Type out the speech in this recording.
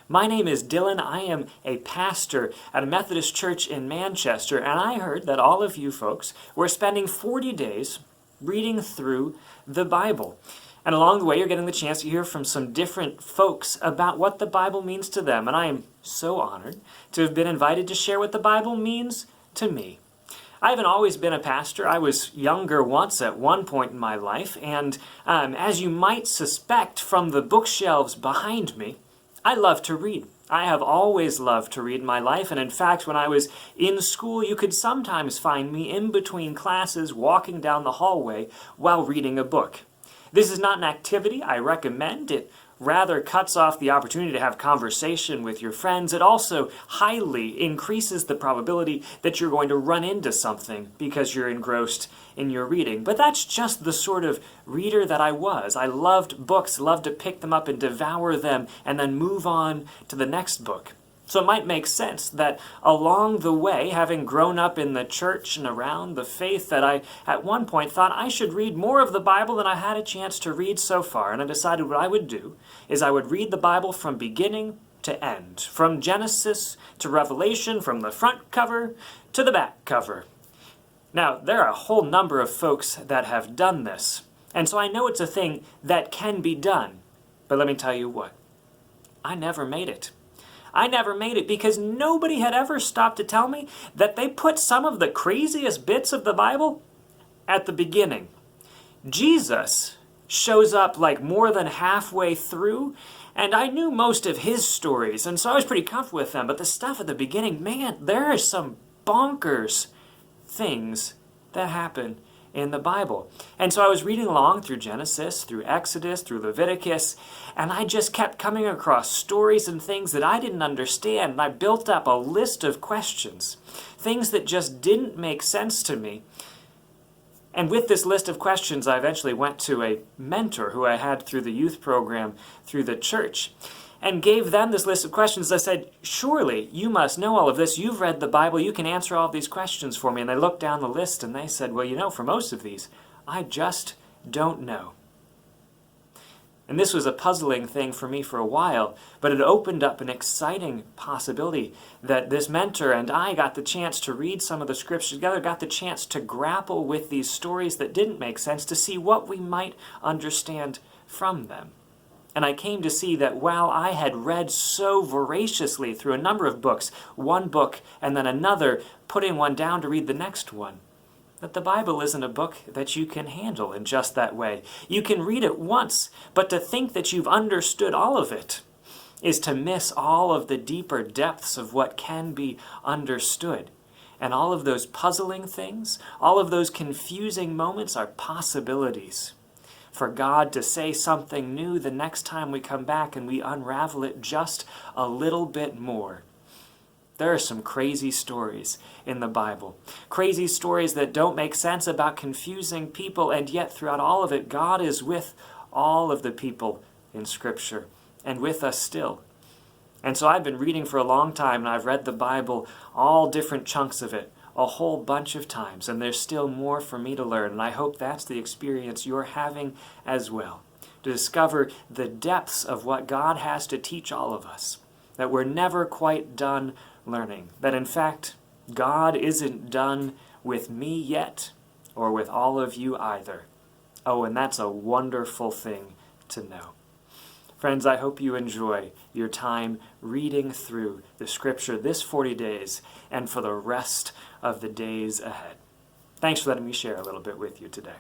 My name is Dylan. I am a pastor at a Methodist church in Manchester, and I heard that all of you folks were spending 40 days reading through the Bible. And along the way, you're getting the chance to hear from some different folks about what the Bible means to them. And I am so honored to have been invited to share what the Bible means to me. I haven't always been a pastor. I was younger once at one point in my life, and as you might suspect from the bookshelves behind me, I love to read. I have always loved to read in my life, and in fact, when I was in school, you could sometimes find me in between classes walking down the hallway while reading a book. This is not an activity I recommend. It rather cuts off the opportunity to have conversation with your friends. It also highly increases the probability that you're going to run into something because you're engrossed in your reading. But that's just the sort of reader that I was. I loved books, loved to pick them up and devour them and then move on to the next book. So it might make sense that along the way, having grown up in the church and around the faith, that I at one point thought I should read more of the Bible than I had a chance to read so far. And I decided what I would do is I would read the Bible from beginning to end, from Genesis to Revelation, from the front cover to the back cover. Now, there are a whole number of folks that have done this, and so I know it's a thing that can be done. But let me tell you what, I never made it. I never made it because nobody had ever stopped to tell me that they put some of the craziest bits of the Bible at the beginning. Jesus shows up like more than halfway through, and I knew most of his stories, and so I was pretty comfortable with them. But the stuff at the beginning, man, there are some bonkers things that happen in the Bible. And so I was reading along through Genesis, through Exodus, through Leviticus, and I just kept coming across stories and things that I didn't understand, and I built up a list of questions, things that just didn't make sense to me. And with this list of questions, I eventually went to a mentor who I had through the youth program through the church, and gave them this list of questions. I said, surely you must know all of this. You've read the Bible. You can answer all these questions for me. And they looked down the list and they said, well, for most of these, I just don't know. And this was a puzzling thing for me for a while, but it opened up an exciting possibility that this mentor and I got the chance to read some of the scriptures together, got the chance to grapple with these stories that didn't make sense, to see what we might understand from them. And I came to see that while I had read so voraciously through a number of books, one book and then another, putting one down to read the next one, that the Bible isn't a book that you can handle in just that way. You can read it once, but to think that you've understood all of it is to miss all of the deeper depths of what can be understood. And all of those puzzling things, all of those confusing moments are possibilities for God to say something new the next time we come back and we unravel it just a little bit more. There are some crazy stories in the Bible. Crazy stories that don't make sense about confusing people, and yet throughout all of it, God is with all of the people in Scripture and with us still. And so I've been reading for a long time, and I've read the Bible, all different chunks of it, a whole bunch of times, and there's still more for me to learn, and I hope that's the experience you're having as well, to discover the depths of what God has to teach all of us, that we're never quite done learning, that in fact, God isn't done with me yet, or with all of you either. Oh, and that's a wonderful thing to know. Friends, I hope you enjoy your time reading through the Scripture this 40 days and for the rest of the days ahead. Thanks for letting me share a little bit with you today.